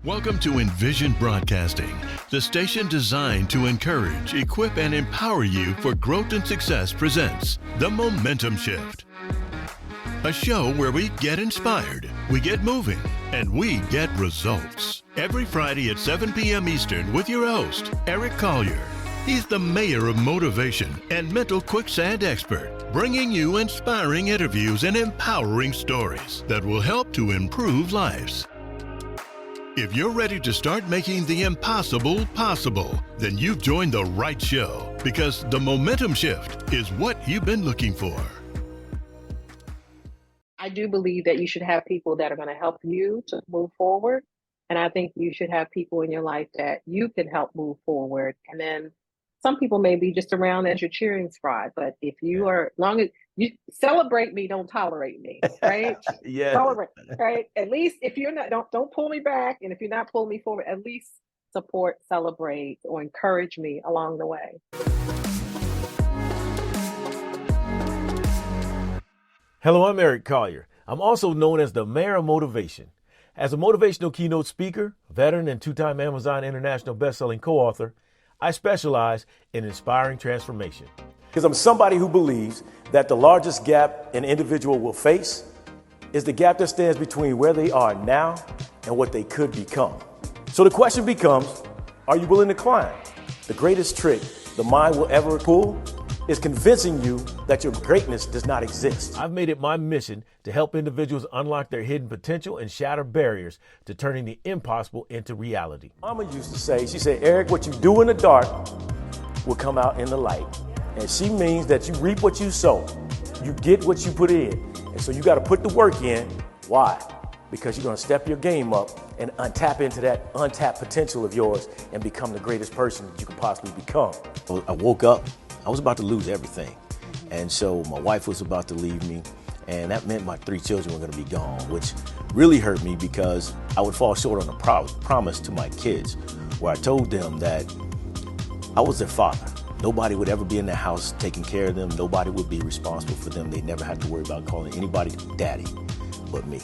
Welcome to Envision Broadcasting, the station designed to encourage, equip, and empower you for growth and success presents The Momentum Shift. A show where we get inspired, we get moving, and we get results. Every Friday at 7 p.m. Eastern with your host, Eric Collier. He's the mayor of motivation and mental quicksand expert, bringing you inspiring interviews and empowering stories that will help to improve lives. If you're ready to start making the impossible possible, then you've joined the right show, because the momentum shift is what you've been looking for. I do believe that you should have people that are going to help you to move forward. And I think you should have people in your life that you can help move forward. And then some people may be just around as your cheering squad. But if you are, long as you celebrate me, don't tolerate me, right? Yeah. Tolerate, right? At least if you're not, don't pull me back. And if you're not pulling me forward, at least support, celebrate, or encourage me along the way. Hello, I'm Eric Collier. I'm also known as the Mayor of Motivation. As a motivational keynote speaker, veteran, and two-time Amazon International bestselling co-author, I specialize in inspiring transformation. Because I'm somebody who believes that the largest gap an individual will face is the gap that stands between where they are now and what they could become. So the question becomes, are you willing to climb? The greatest trick the mind will ever pull is convincing you that your greatness does not exist. I've made it my mission to help individuals unlock their hidden potential and shatter barriers to turning the impossible into reality. Mama used to say, she said, Eric, what you do in the dark will come out in the light. And she means that you reap what you sow. You get what you put in. And so you got to put the work in. Why? Because you're going to step your game up and tap into that untapped potential of yours and become the greatest person that you can possibly become. I woke up. I was about to lose everything. And so my wife was about to leave me, and that meant my 3 children were going to be gone, which really hurt me because I would fall short on the promise to my kids, where I told them that I was their father. Nobody would ever be in the house taking care of them. Nobody would be responsible for them. They never had to worry about calling anybody daddy but me.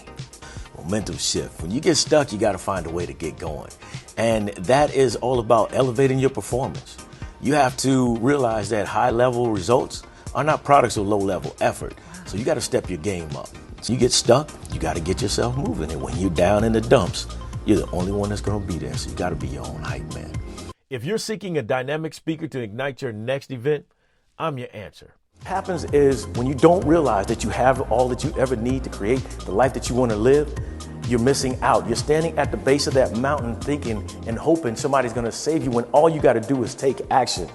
Momentum shift. When you get stuck, you got to find a way to get going. And that is all about elevating your performance. You have to realize that high-level results are not products of low-level effort. So you got to step your game up. So you get stuck, you got to get yourself moving. And when you're down in the dumps, you're the only one that's going to be there. So you got to be your own hype man. If you're seeking a dynamic speaker to ignite your next event, I'm your answer. What happens is when you don't realize that you have all that you ever need to create the life that you want to live, you're missing out. You're standing at the base of that mountain thinking and hoping somebody's going to save you when all you got to do is take action.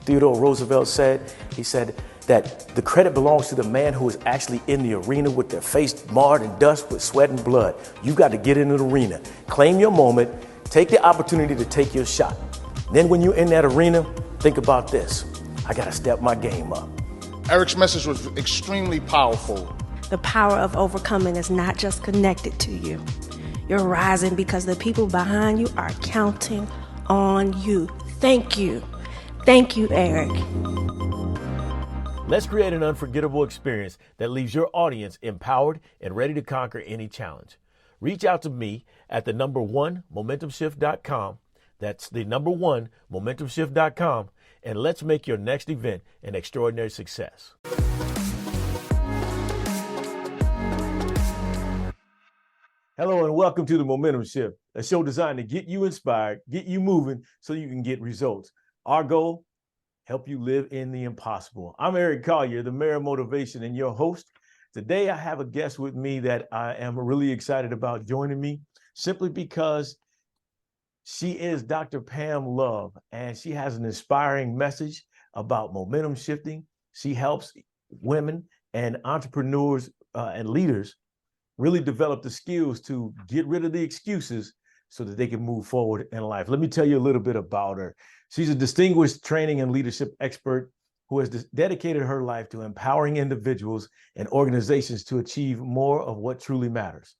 Theodore Roosevelt said, he said that the credit belongs to the man who is actually in the arena with their face marred in dust with sweat and blood. You got to get into the arena, claim your moment, take the opportunity to take your shot. Then when you're in that arena, think about this. I got to step my game up. Eric's message was extremely powerful. The power of overcoming is not just connected to you. You're rising because the people behind you are counting on you. Thank you. Thank you, Eric. Let's create an unforgettable experience that leaves your audience empowered and ready to conquer any challenge. Reach out to me at the number 1 momentumshift.com. That's the number 1 momentumshift.com. And let's make your next event an extraordinary success. Hello and welcome to the Momentum Shift, a show designed to get you inspired, get you moving so you can get results. Our goal, help you live in the impossible. I'm Eric Collier, the Mayor of Motivation and your host. Today I have a guest with me that I am really excited about joining me simply because she is Dr. Pam Love, and she has an inspiring message about momentum shifting. She helps women and entrepreneurs and leaders really develop the skills to get rid of the excuses so that they can move forward in life. Let me tell you a little bit about her. She's a distinguished training and leadership expert who has dedicated her life to empowering individuals and organizations to achieve more of what truly matters.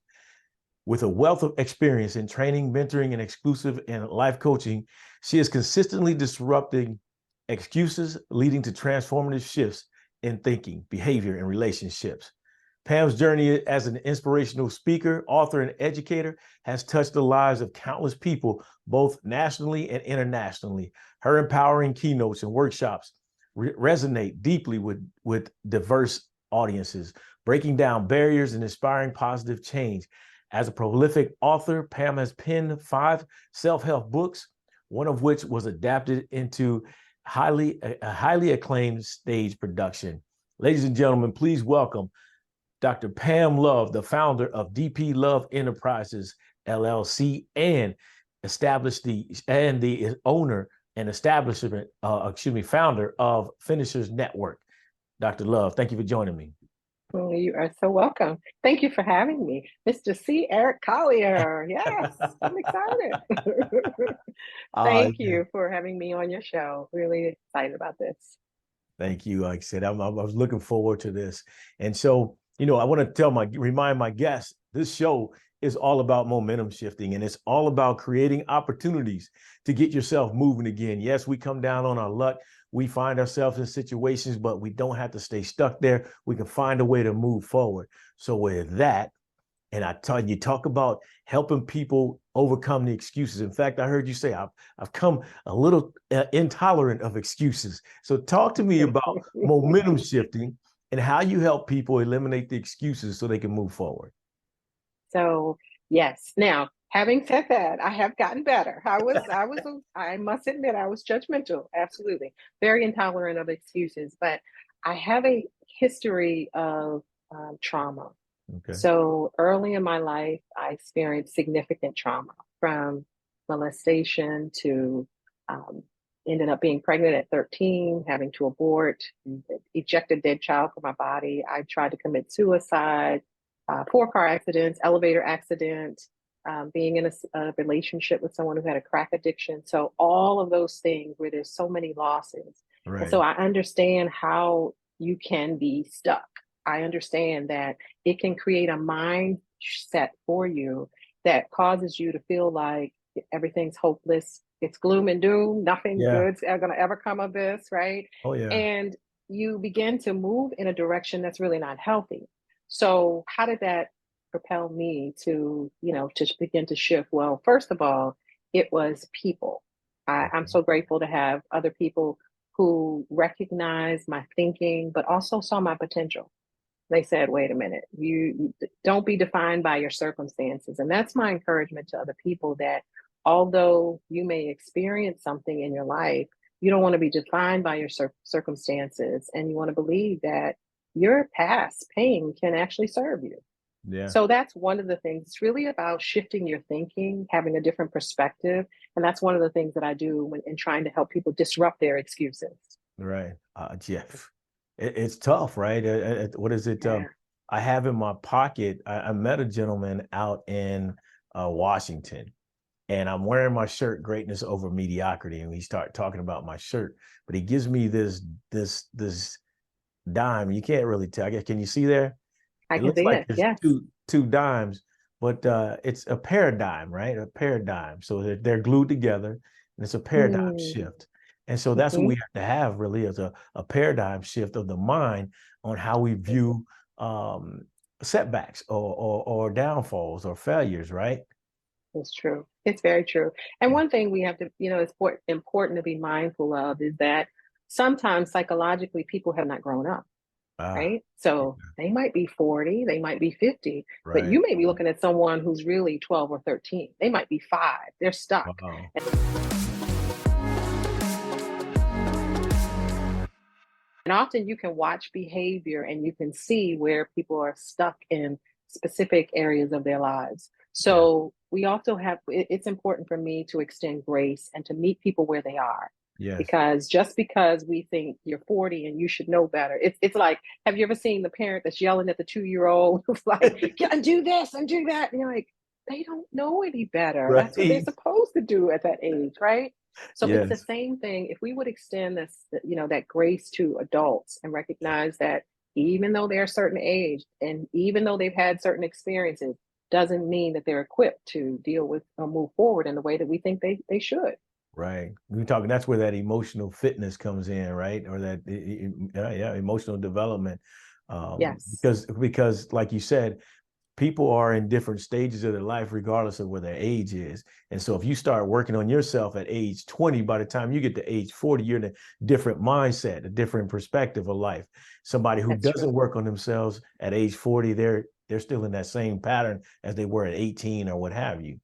With a wealth of experience in training, mentoring, and exclusive and life coaching, she is consistently disrupting excuses, leading to transformative shifts in thinking, behavior, and relationships. Pam's journey as an inspirational speaker, author, and educator has touched the lives of countless people, both nationally and internationally. Her empowering keynotes and workshops resonate deeply with diverse audiences, breaking down barriers and inspiring positive change. As a prolific author, Pam has penned 5 self-help books, one of which was adapted into a highly acclaimed stage production. Ladies and gentlemen, please welcome Dr. Pam Love, the founder of DP Love Enterprises, LLC, and the owner and founder of Finishers Network. Dr. Love, thank you for joining me. Well, you are so welcome. Thank you for having me. Mr. C. Eric Collier. Yes, I'm excited. Thank you for having me on your show. Really excited about this. Thank you. Like I said, I was looking forward to this. And so, I want to remind my guests, this show is all about momentum shifting, and it's all about creating opportunities to get yourself moving again. Yes, we come down on our luck. We find ourselves in situations, but we don't have to stay stuck there. We can find a way to move forward. So with that, and you talk about helping people overcome the excuses. In fact, I heard you say I've come a little intolerant of excuses. So talk to me about momentum shifting and how you help people eliminate the excuses so they can move forward. So yes. Now, having said that, I have gotten better. I must admit, I was judgmental. Absolutely. Very intolerant of excuses, but I have a history of trauma. Okay. So early in my life, I experienced significant trauma, from molestation to ended up being pregnant at 13, having to abort, eject a dead child from my body. I tried to commit suicide, 4 car accidents, elevator accident, being in a relationship with someone who had a crack addiction. So all of those things where there's so many losses. Right. And so I understand how you can be stuck. I understand that it can create a mindset for you that causes you to feel like everything's hopeless. It's gloom and doom. Nothing good's going to ever come of this, right? Oh, yeah. And you begin to move in a direction that's really not healthy. So how did that propel me to, to begin to shift? Well, first of all, it was people. I'm so grateful to have other people who recognized my thinking, but also saw my potential. They said, wait a minute, you don't be defined by your circumstances. And that's my encouragement to other people, that although you may experience something in your life, you don't want to be defined by your circumstances. And you want to believe that your past pain can actually serve you. Yeah. So that's one of the things. It's really about shifting your thinking, having a different perspective. And that's one of the things that I do in trying to help people disrupt their excuses. Right. Jeff. It's tough, right? What is it? Yeah. I have in my pocket, I met a gentleman out in Washington, and I'm wearing my shirt, Greatness Over Mediocrity. And we start talking about my shirt, but he gives me this dime. You can't really tell. Can you see there? I It can looks see like it. there's Yes. two dimes, but it's a paradigm, right? A paradigm. So they're glued together, and it's a paradigm shift. And so that's what we have to have, really, is a paradigm shift of the mind on how we view setbacks or downfalls or failures, right? It's true. It's very true. And one thing we have to, it's important to be mindful of is that sometimes psychologically people have not grown up, right? So they might be 40, they might be 50, but you may be looking at someone who's really 12 or 13. They might be 5. They're stuck. Wow. And often you can watch behavior and you can see where people are stuck in specific areas of their lives. So we also it's important for me to extend grace and to meet people where they are. Yes. Because just because we think you're 40 and you should know better, it's like, have you ever seen the parent that's yelling at the 2-year-old who's like, do this and do that? And you're like, they don't know any better. Right. That's what they're supposed to do at that age, right? So Yes. it's the same thing. If we would extend this, that grace to adults and recognize that even though they're a certain age and even though they've had certain experiences, doesn't mean that they're equipped to deal with or move forward in the way that we think they should. Right. We're talking, that's where that emotional fitness comes in, right? Or that, emotional development. Yes, Because like you said, people are in different stages of their life, regardless of where their age is. And so if you start working on yourself at age 20, by the time you get to age 40, you're in a different mindset, a different perspective of life. Somebody who that's doesn't true. work on themselves at age 40, they're still in that same pattern as they were at 18 or what have you.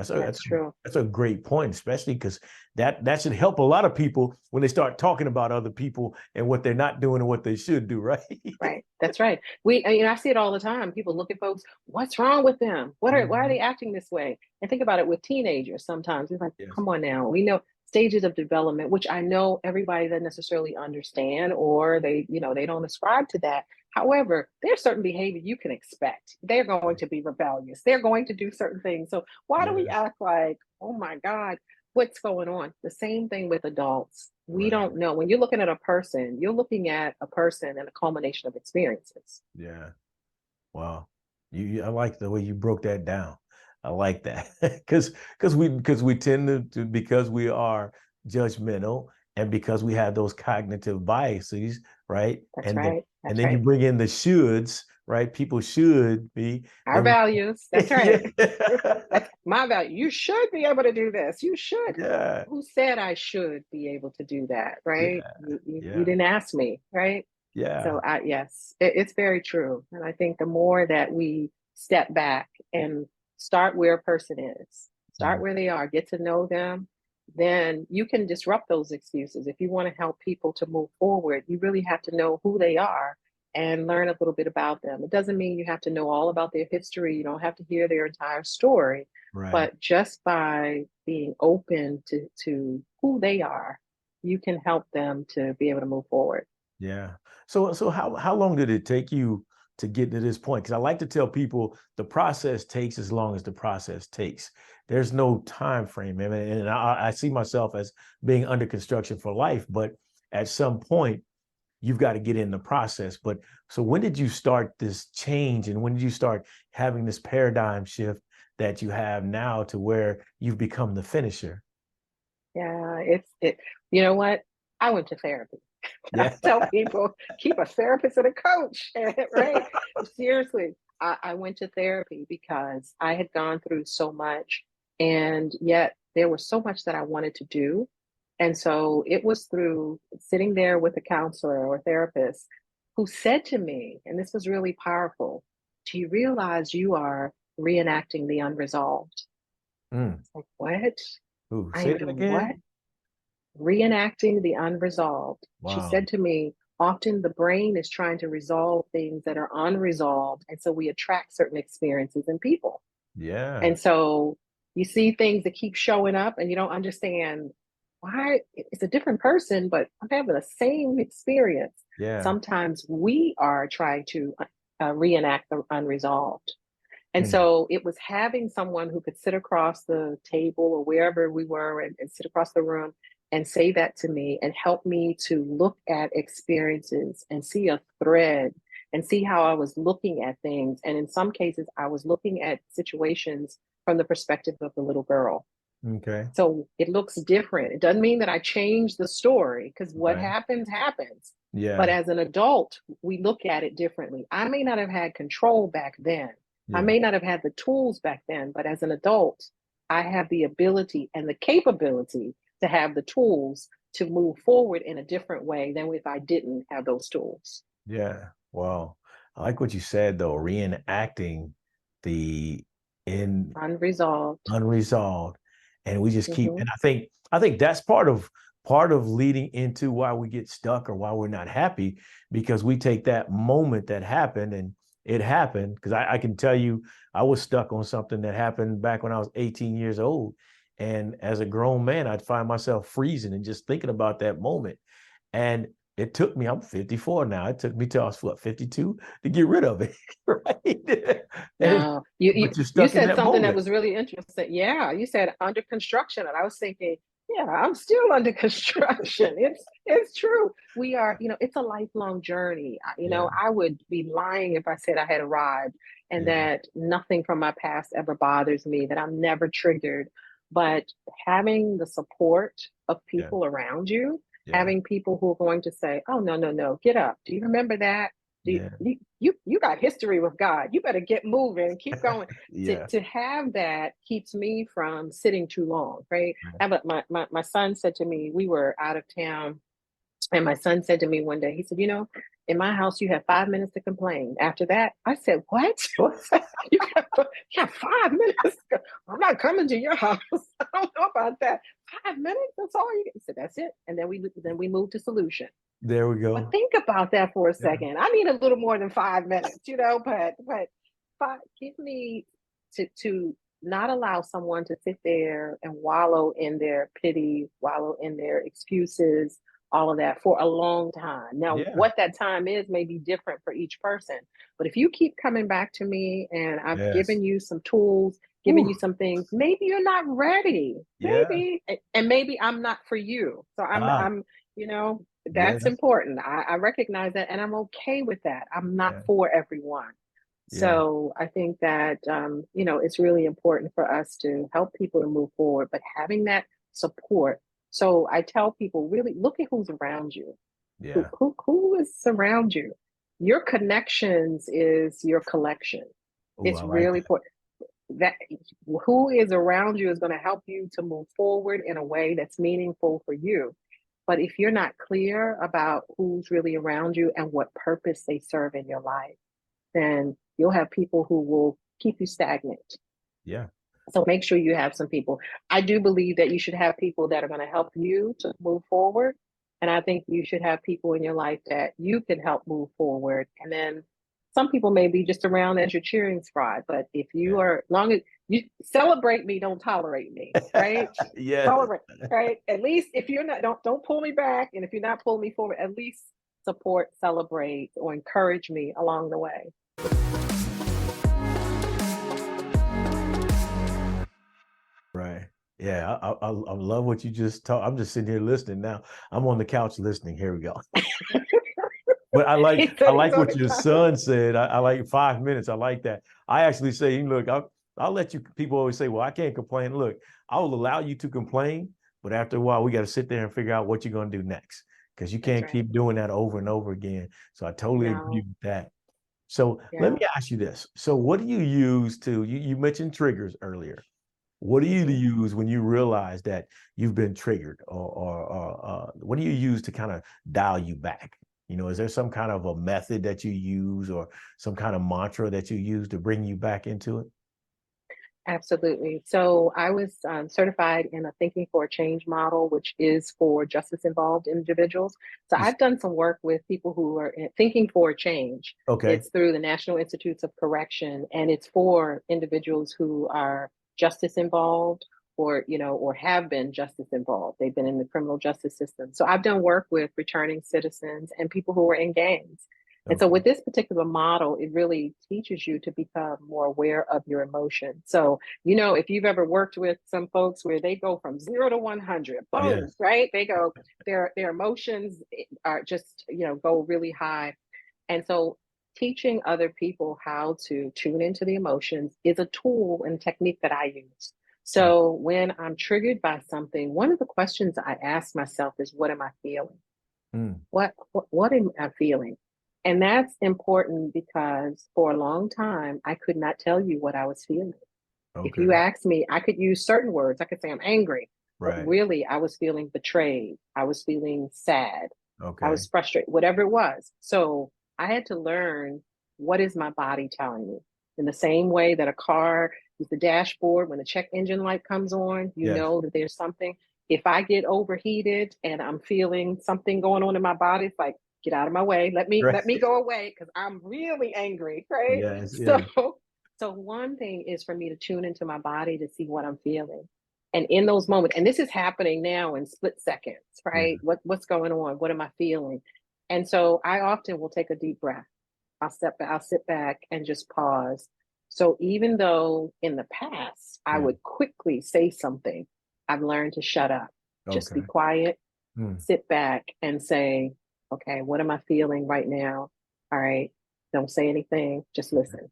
So That's true. that's a great point, especially because that should help a lot of people when they start talking about other people and what they're not doing and what they should do, right? Right. That's right. I see it all the time. People look at folks, what's wrong with them? Why are Mhm. they acting this way? And think about it with teenagers sometimes. It's like, Yes. come on now. We know stages of development, which I know everybody doesn't necessarily understand, or they don't ascribe to that. However, there's certain behavior you can expect. They're going to be rebellious. They're going to do certain things. So why do we Yes. act like, oh my God, what's going on? The same thing with adults. We Right. don't know. When you're looking at a person, you're looking at a person and a culmination of experiences. Yeah. Wow. I like the way you broke that down. I like that because we tend because we are judgmental and because we have those cognitive biases, right? That's right. And That's then you right. bring in the shoulds, right? People should be Our the values. That's yeah. right. That's my value. You should be able to do this. You should. Yeah. Who said I should be able to do that? Right? Yeah. You Yeah. didn't ask me, right? Yeah. So yes, it's very true. And I think the more that we step back and start where a person is, start Mhm. where they are, get to know them, then you can disrupt those excuses. If you want to help people to move forward, you really have to know who they are and learn a little bit about them. It doesn't mean you have to know all about their history. You don't have to hear their entire story, Right. but just by being open to who they are, you can help them to be able to move forward. Yeah. So how long did it take you to get to this point? Because I like to tell people the process takes as long as the process takes. There's no time frame, and I see myself as being under construction for life, but at some point you've got to get in the process. But so when did you start this change, and when did you start having this paradigm shift that you have now to where you've become the finisher? Yeah, it. You know what? I went to therapy. I Yeah. tell people keep a therapist and a coach, right? Seriously, I went to therapy because I had gone through so much, and yet there was so much that I wanted to do. And so it was through sitting there with a counselor or therapist who said to me, and this was really powerful, do you realize you are reenacting the unresolved? Mm. Like, what? Ooh, I say am that doing what? again. Reenacting the unresolved. She Wow. said to me, often the brain is trying to resolve things that are unresolved. And so we attract certain experiences in people. Yeah. And so you see things that keep showing up and you don't understand why it's a different person, but I'm having the same experience. Yeah. Sometimes we are trying to reenact the unresolved. And Mm. so it was having someone who could sit across the table or wherever we were and sit across the room and say that to me and help me to look at experiences and see a thread and see how I was looking at things. And in some cases, I was looking at situations from the perspective of the little girl. Okay. So it looks different. It doesn't mean that I changed the story because what Right. happens, happens. But Yeah. as an adult, we look at it differently. I may not have had control back then. I Yeah. may not have had the tools back then, but as an adult, I have the ability and the capability to have the tools to move forward in a different way than if I didn't have those tools. Yeah. Wow. I like what you said though, reenacting the in Unresolved. unresolved. And we just keep, Hmm. and I think that's part of leading into why we get stuck or why we're not happy, because we take that moment that happened and it happened. Because I can tell you, I was stuck on something that happened back when I was 18 years old. And as a grown man, I'd find myself freezing and just thinking about that moment. And it took me, I'm 54 now. It took me till I was what, 52 to get rid of it. Right. And No, you, you but you're you stuck in said that something that moment. was really interesting. Yeah, you said under construction, and I was thinking, yeah, I'm still under construction. It's true. We are, it's a lifelong journey. Yeah. I would be lying if I said I had arrived and Yeah. that nothing from my past ever bothers me, that I'm never triggered. But having the support of Yeah. people around you, Yeah. having people who are going to say, "Oh, no, no, no, get up. Do you remember that? You, Yeah. you got history with God. You better get moving, keep going. Yeah. To have that keeps me from sitting too long, right? My son said to me, we were out of town, and my son said to me one day, he said, in my house, you have 5 minutes to complain. After that, I said, what? you got 5 minutes? I'm not coming to your house. I don't know about that. 5 minutes? That's all you get. He said, that's it. And then we moved to solution. There we But go. think about that for a Yeah. second. I need a little more than 5 minutes, but give me to not allow someone to sit there and wallow in their pity, wallow in their excuses, all of that for a long time. Now, Yeah. what that time is may be different for each person. But if you keep coming back to me and I've Yes. given you some tools, given Ooh. you some things, maybe you're not ready. Yeah. Maybe, and maybe I'm not for you. So I'm that's Yes. important. I recognize that and I'm okay with that. I'm not Yeah. for everyone. Yeah. So I think that, it's really important for us to help people to move forward, but having that support. So I tell people, really look at who's around you. Yeah. Who is around you? Your connections is your collection. Ooh, It's I like really that. important. That who is around you is going to help you to move forward in a way that's meaningful for you. But if you're not clear about who's really around you and what purpose they serve in your life, then you'll have people who will keep you stagnant. Yeah. So make sure you have some people. I do believe that you should have people that are going to help you to move forward. And I think you should have people in your life that you can help move forward. And then some people may be just around as your cheering squad. But if you Yeah. are, long as you celebrate me, don't tolerate me, right? Yeah. Tolerate, right? At least if you're not, don't pull me back. And if you're not pulling me forward, at least support, celebrate, or encourage me along the way. Right. Yeah. I love what you just taught. I'm just sitting here listening now. I'm on the couch listening. Here we go. But I like what your son said. I like 5 minutes. I like that. I actually say, look, I'll let you. People always say, well, I can't complain. Look, I will allow you to complain, but after a while, we got to sit there and figure out what you're going to do next, because you can't keep doing that over and over again. So I totally agree with that. So let me ask you this. So what do you use you mentioned triggers earlier. What do you use when you realize that you've been triggered, or what do you use to kind of dial you back? Is there some kind of a method that you use or some kind of mantra that you use to bring you back into it? Absolutely. So I was certified in a Thinking for a Change model, which is for justice involved individuals. So I've done some work with people who are thinking for a change. Okay. It's through the National Institutes of Correction, and it's for individuals who are justice involved or have been justice involved. They've been in the criminal justice system. So I've done work with returning citizens and people who are in gangs. And so with this particular model, it really teaches you to become more aware of your emotions. So, if you've ever worked with some folks where they go from 0 to 100, boom, Yes. right? They go, their emotions are just, go really high. And so teaching other people how to tune into the emotions is a tool and technique that I use. So when I'm triggered by something, one of the questions I ask myself is, what am I feeling? What am I feeling? And that's important because for a long time, I could not tell you what I was feeling. If you ask me, I could use certain words. I could say I'm angry, but really I was feeling betrayed. I was feeling sad. I was frustrated, whatever it was. So I had to learn, what is my body telling me? In the same way that a car is the dashboard, when the check engine light comes on, you know that there's something. If I get overheated and I'm feeling something going on in my body, it's like, get out of my way. Let me go away because I'm really angry, right? Yes. So one thing is for me to tune into my body to see what I'm feeling. And in those moments, and this is happening now in split seconds, right? What's going on? What am I feeling? And so I often will take a deep breath. I'll sit back and just pause. So even though in the past I would quickly say something, I've learned to shut up, just be quiet, sit back and say, okay, what am I feeling right now? All right, don't say anything, just listen.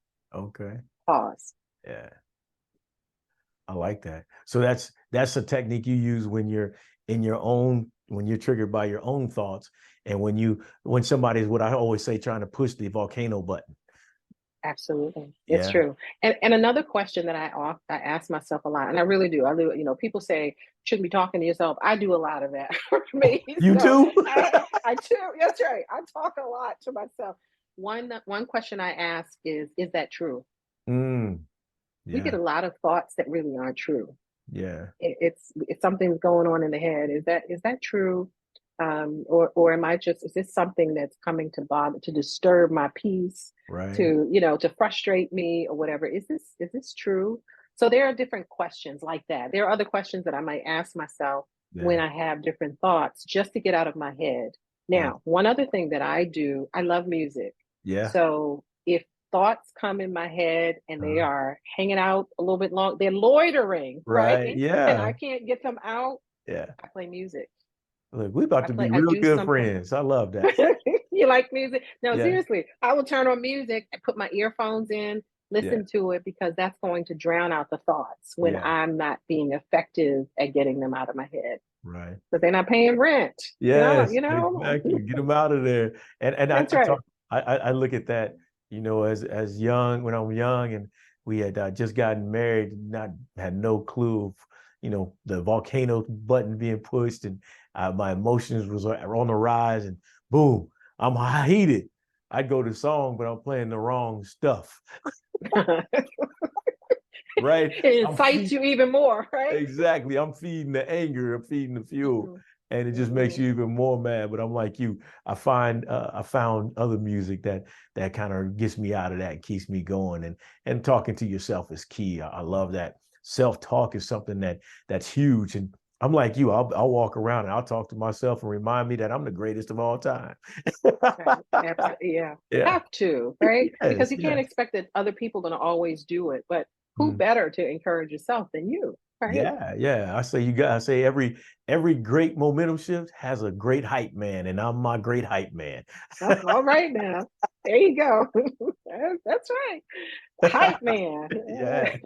Pause. Yeah. I like that. So that's a technique you use when you're in your own when you're triggered by your own thoughts, and when somebody's, what I always say, trying to push the volcano button. Absolutely. It's Yeah. true. And another question that I ask myself a lot, and I really do. People say shouldn't be talking to yourself. I do a lot of that for me. You So too? I do. That's right. I talk a lot to myself. One question I ask is that true? Mm, We get yeah. a lot of thoughts that really aren't true. Yeah. It's something's going on in the head. Is that true? Or am I just, is this something that's coming to bother, to disturb my peace, Right. to frustrate me or whatever? Is this true? So there are different questions like that. There are other questions that I might ask myself when Yeah. I have different thoughts, just to get out of my head. Right. Now, one other thing that I do, I love music. Yeah. So if thoughts come in my head and they Uh, are hanging out a little bit long, they're loitering, right? right. And Yeah. I can't get them out, Yeah. I play music. Look, we about to be I real do good something. friends. I love that. You like music? No, Yeah. seriously. I will turn on music and put my earphones in, Yeah. listen to it, because that's going to drown out the thoughts when Yeah. I'm not being effective at getting them out of my head. Right. But they're not paying rent. Yes, You know? exactly. Get them out of there. And That's right. I look at that, as young, when I'm young, and we had just gotten married, not had no clue of, the volcano button being pushed, and my emotions was on the rise, and boom, I'm heated. I'd go to song, but I'm playing the wrong stuff, right? It I'm incites you even more, right? Exactly. I'm feeding the anger, I'm feeding the fuel, and it just makes Mhm. you even more mad. But I'm like you. I found other music that kind of gets me out of that and keeps me going. And talking to yourself is key. I love that. Self-talk is something that's huge. And I'm like you. I'll walk around and I'll talk to myself and remind me that I'm the greatest of all time. Right. Absolutely. Yeah. Yeah. Have to, right? Because Yes. you can't Yes. expect that other people are going to always do it. But who Mm. better to encourage yourself than you, right? Yeah, yeah. I say every great momentum shift has a great hype man, and I'm my great hype man. All right now. There you go. That's right. Hype man. Yeah,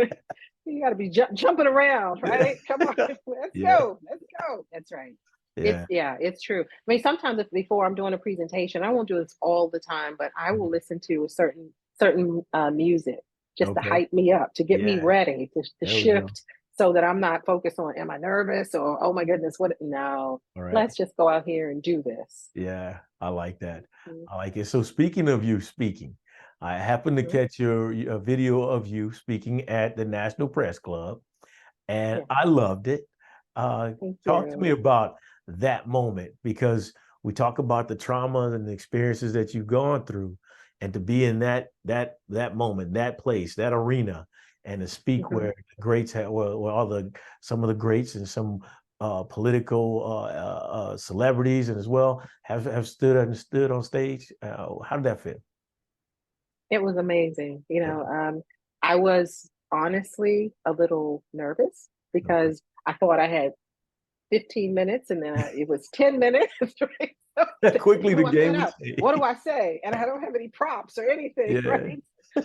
You got to be jumping around, right? Come on. Let's yeah, go. Let's go. That's right. yeah. It's true. I mean, sometimes before I'm doing a presentation, I won't do this all the time, but I will Mhm. listen to a certain music just to Okay. hype me up, to get me Yeah, ready, to there we go. shift, so that I'm not focused on, am I nervous, or oh my goodness, what? No, All right. let's just go out here and do this. Yeah, I like that. Mhm. I like it. So speaking of you speaking, I happened to Mhm. catch a video of you speaking at the National Press Club, and Yeah, I loved it. thank Talk to me you. about that moment, because we talk about the trauma and the experiences that you've gone through, and to be in that moment, that place, that arena, and to speak Mhm. where the greats had, where some of the greats and some political celebrities, and as well have stood on stage. How did that feel? It was amazing. Yeah. I was honestly a little nervous because I thought I had 15 minutes, and then it was 10 minutes. Right? So, Okay. Quickly what the do I game set would up? What do change. I say? And I don't have any props or anything, Yeah. right?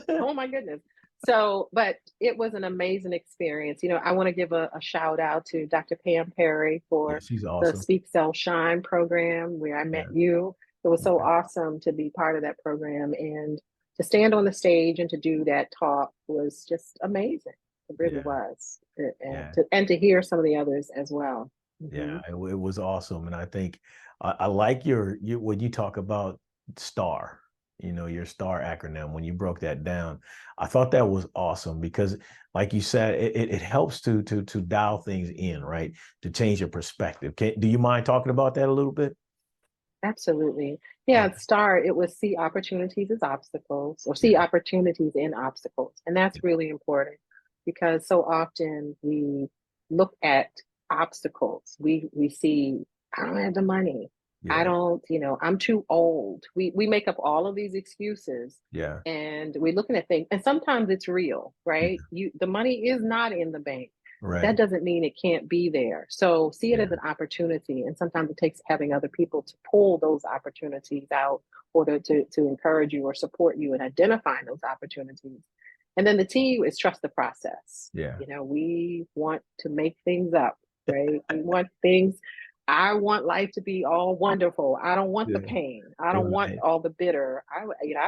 Oh my goodness. So, but it was an amazing experience. I want to give a shout out to Dr. Pam Perry Yeah, for she's the awesome. Speak Sell Shine program where I met Yeah. you. It was so Okay. awesome to be part of that program, and to stand on the stage and to do that talk was just amazing. It really Yeah. was. Yeah. And to hear some of the others as well. Yeah, Mhm. it was awesome, and I think I like your when you talk about STAR, your STAR acronym. When you broke that down, I thought that was awesome because, like you said, it helps to dial things in, right? To change your perspective. Do you mind talking about that a little bit? Absolutely. Yeah, Okay. at STAR, it was see opportunities as obstacles, or see Yeah. opportunities in obstacles. And that's really important because so often we look at obstacles. We see, I don't have the money. I Yeah. don't, I'm too old. We make up all of these excuses, Yeah. and we're looking at things, and sometimes it's real, Yeah. right? The money is not in the bank. That Right. doesn't mean it can't be there. So see it Yeah. as an opportunity. And sometimes it takes having other people to pull those opportunities out, or to encourage you or support you in identifying those opportunities. And then the T is trust the process. Yeah. We want to make things up, right? We want things. I want life to be all wonderful. I don't want the Yeah. pain. I don't want Right. all the bitter. I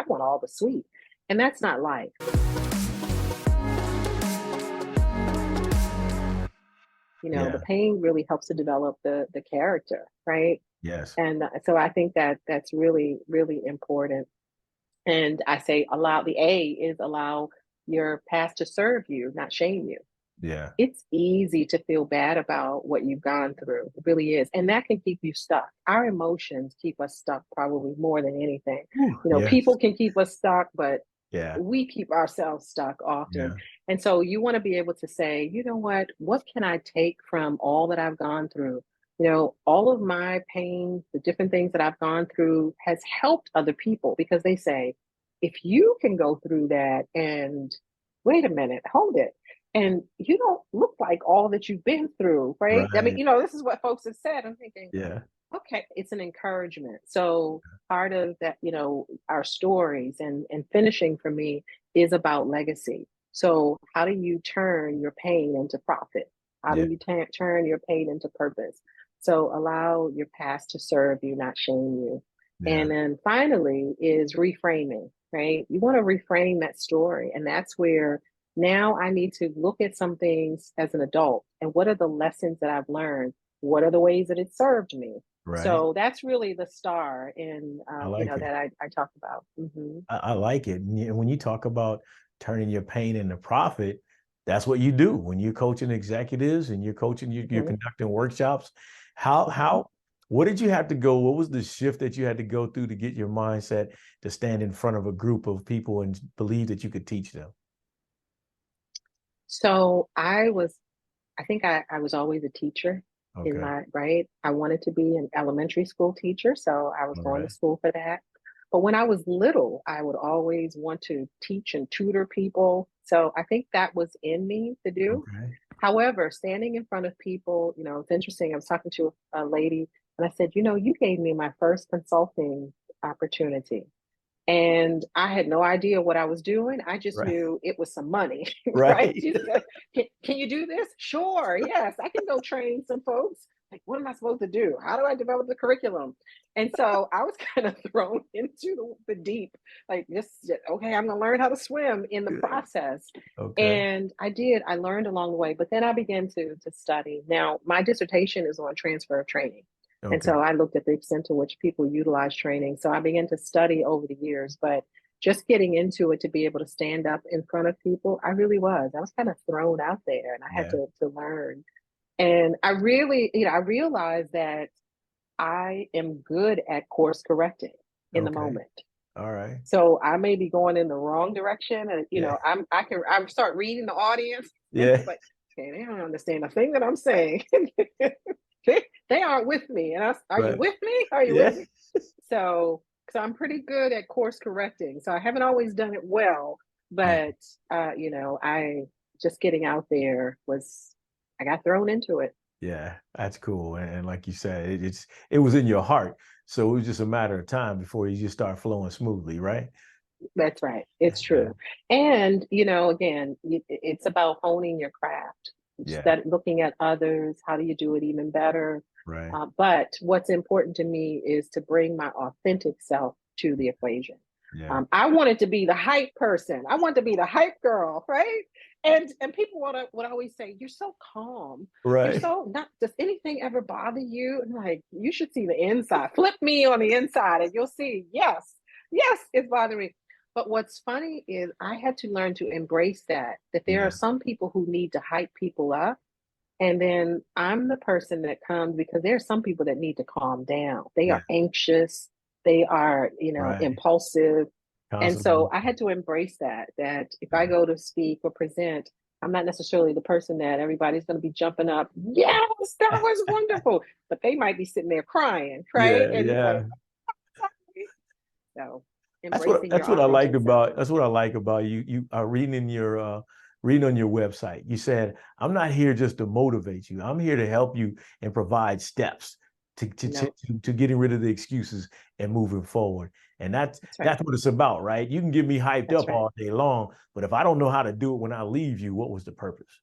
want all the sweet. And that's not life. The Yeah. pain really helps to develop the character, right? Yes. And so I think that that's really, really important. And I say the A is allow your past to serve you, not shame you. Yeah. It's easy to feel bad about what you've gone through. It really is. And that can keep you stuck. Our emotions keep us stuck probably more than anything. Whew, yes. People can keep us stuck, but Yeah. we keep ourselves stuck often. Yeah. And so you want to be able to say, you know what can I take from all that I've gone through? All of my pain, the different things that I've gone through has helped other people because they say, if you can go through that and wait a minute, hold it. And you don't look like all that you've been through, right? I mean, Right. this is what folks have said. I'm thinking, Yeah. okay, it's an encouragement. So part of that, our stories and finishing for me is about legacy. So how do you turn your pain into profit? How do Yeah. you turn your pain into purpose? So allow your past to serve you, not shame you. Yeah. And then finally is reframing, right? You want to reframe that story. And that's where now I need to look at some things as an adult and what are the lessons that I've learned? What are the ways that it served me? Right. So that's really the star in, I like it. that I talk about. I like it. And when you talk about turning your pain into profit, that's what you do when you're coaching executives and you're coaching, you're hmm conducting workshops. How, what did you have to go? What was the shift that you had to go through to get your mindset to stand in front of a group of people and believe that you could teach them? So I think I was always a teacher in Okay. my, right? I wanted to be an elementary school teacher. So I was All going to right. school for that. But when I was little, I would always want to teach and tutor people. So I think that was in me to do. Okay. However, standing in front of people, it's interesting. I was talking to a lady and I said, you gave me my first consulting opportunity. And I had no idea what I was doing. I just Right. knew it was some money, right? Right. She said, can you do this? Sure, yes, I can go train some folks. Like, what am I supposed to do? How do I develop the curriculum? And so I was kind of thrown into the deep, like okay, I'm gonna learn how to swim in the Yeah. process. Okay. And I did, I learned along the way, but then I began to study. Now, my dissertation is on transfer of training. And Okay. so I looked at the extent to which people utilize training. So I began to study over the years, but just getting into it to be able to stand up in front of people, I really was. I was kind of thrown out there and I had Yeah. to learn. And I really, I realized that I am good at course correcting in the Okay. moment. All right. So I may be going in the wrong direction and Yeah. I start reading the audience and Yeah. it's like, okay, they don't understand a thing that I'm saying. they aren't with me. And are you Right. with me? Are you with Yeah. me? So I'm pretty good at course correcting. So I haven't always done it well, Yeah. but I just getting out there I got thrown into it. Yeah, that's cool. And like you said, it was in your heart. So it was just a matter of time before you just start flowing smoothly, right? That's right. It's Yeah. true. And, again, it's about honing your craft, Yeah. looking at others. How do you do it even better? Right. But what's important to me is to bring my authentic self to the equation. Yeah. I wanted to be the hype person. I want to be the hype girl, right? And people would always say, "You're so calm. You're Right. so not. Does anything ever bother you?" And I'm like, you should see the inside. Flip me on the inside, and you'll see. Yes, it's bothering me. But what's funny is I had to learn to embrace that there are Yeah. some people who need to hype people up. And then I'm the person that comes because there are some people that need to calm down. They Yeah. are anxious, they are, Right. impulsive. And so Constantly. I had to embrace that if I go to speak or present, I'm not necessarily the person that everybody's going to be jumping up. Yes, that was wonderful. But they might be sitting there crying, right? Yeah. And it's like, Yeah. sorry. So embracing your That's what I liked authentic self. about that's what I like about you. You are reading on your website. You said, I'm not here just to motivate you. I'm here to help you and provide steps No, to getting rid of the excuses and moving forward. And that's right. that's what it's about, right? You can get me hyped That's up right. all day long, but if I don't know how to do it when I leave you, what was the purpose?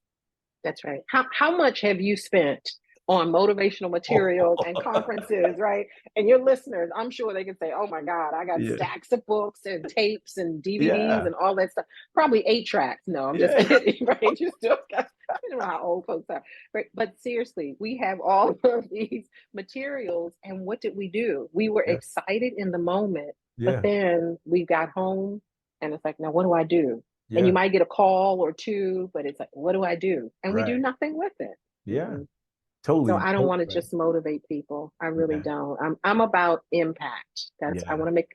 That's right. How much have you spent on motivational materials and conferences, right? And your listeners, I'm sure they can say, oh my God, I got Yeah. stacks of books and tapes and DVDs Yeah. and all that stuff. Probably 8 tracks. No, I'm just Yeah. kidding, right? You still got, I don't know how old folks are, right? But seriously, we have all of these materials. And what did we do? We were Yeah. excited in the moment, but Yeah. then we got home and it's like, now what do I do? And Yeah. you might get a call or two, but it's like, what do I do? And we do Right. nothing with it. Yeah. So Totally. I don't want to Right. just motivate people. I really Yeah. don't. I'm about impact. Yeah.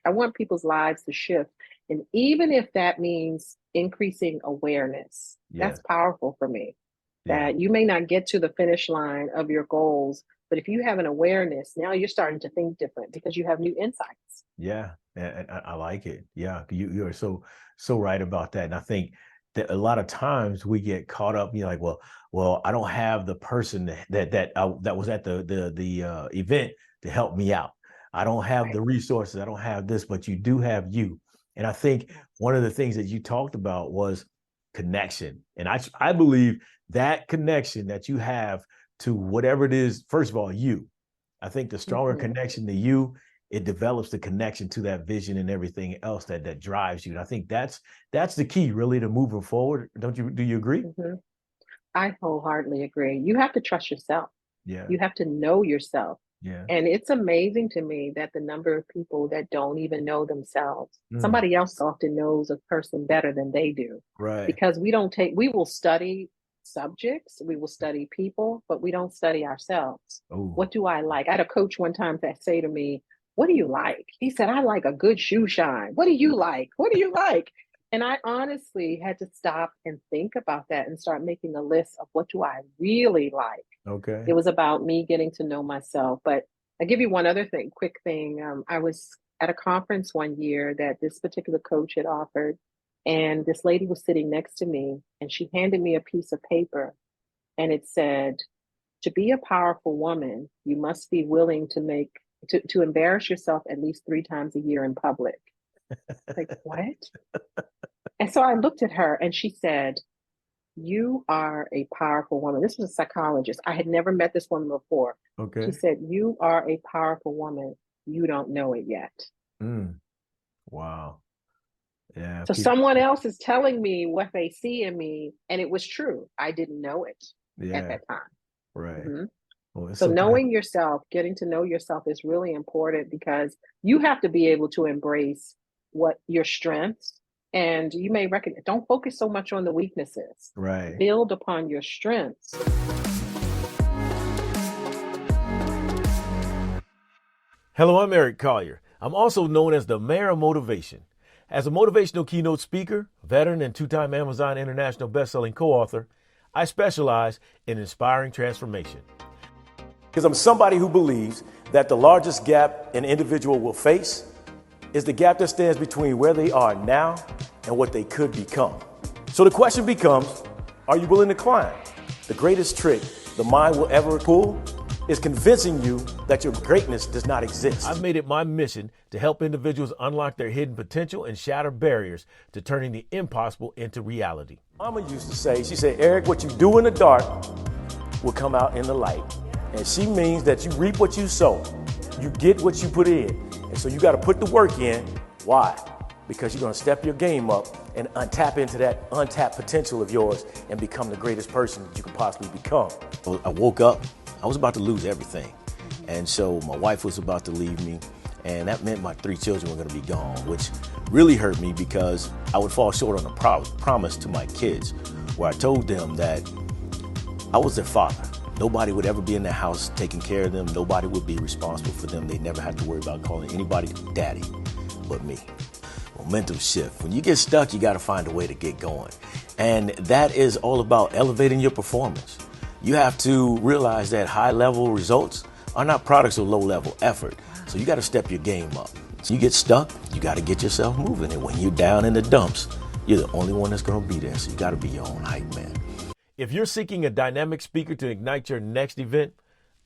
I want people's lives to shift. And even if that means increasing awareness, that's Yes. powerful for me. Yeah. That you may not get to the finish line of your goals, but if you have an awareness, now you're starting to think different because you have new insights. Yeah, and I like it. Yeah, you are so right about that. And I think that a lot of times we get caught up. Like, well, I don't have the person that was at the event to help me out. I don't have the resources. I don't have this, but you do have you. And I think one of the things that you talked about was connection. And I believe that connection that you have to whatever it is, first of all, you. I think the stronger connection to you, it develops the connection to that vision and everything else that drives you. And I think that's the key really to moving forward. Do you agree? I wholeheartedly agree. You have to trust yourself. Yeah. You have to know yourself. Yeah. And it's amazing to me that the number of people that don't even know themselves, Mm. somebody else often knows a person better than they do. Right. Because we will study subjects, we will study people, but we don't study ourselves. Ooh. What do I like? I had a coach one time that say to me, what do you like? He said, I like a good shoe shine. What do you like? What do you like? And I honestly had to stop and think about that and start making a list of what do I really like. Okay. It was about me getting to know myself. But I'll give you one other quick thing. I was at a conference one year that this particular coach had offered, and this lady was sitting next to me, and she handed me a piece of paper, and it said, to be a powerful woman, you must be willing to embarrass yourself at least 3 times a year in public. Like, what? And so I looked at her and she said, you are a powerful woman. This was a psychologist. I had never met this woman before. Okay. She said, you are a powerful woman. You don't know it yet. Mm. Wow. Yeah. So someone else is telling me what they see in me, and it was true. I didn't know it at that time. Right. Well, so knowing yourself, getting to know yourself is really important because you have to be able to embrace what your strengths, and you may recognize, don't focus so much on the weaknesses. Right. Build upon your strengths. Hello, I'm Eric Collier. I'm also known as the Mayor of Motivation. As a motivational keynote speaker, veteran, and 2-time Amazon International bestselling co-author, I specialize in inspiring transformation. Because I'm somebody who believes that the largest gap an individual will face is the gap that stands between where they are now and what they could become. So the question becomes, are you willing to climb? The greatest trick the mind will ever pull is convincing you that your greatness does not exist. I've made it my mission to help individuals unlock their hidden potential and shatter barriers to turning the impossible into reality. Mama used to say, she said, Eric, what you do in the dark will come out in the light. And she means that you reap what you sow. You get what you put in. And so you got to put the work in. Why? Because you're going to step your game up and tap into that untapped potential of yours and become the greatest person that you could possibly become. I woke up, I was about to lose everything. And so my wife was about to leave me, and that meant my 3 children were going to be gone, which really hurt me because I would fall short on a promise to my kids where I told them that I was their father. Nobody would ever be in their house taking care of them. Nobody would be responsible for them. They never had to worry about calling anybody daddy but me. Momentum shift. When you get stuck, you got to find a way to get going. And that is all about elevating your performance. You have to realize that high-level results are not products of low-level effort. So you got to step your game up. So you get stuck, you got to get yourself moving. And when you're down in the dumps, you're the only one that's going to be there. So you got to be your own hype man. If you're seeking a dynamic speaker to ignite your next event,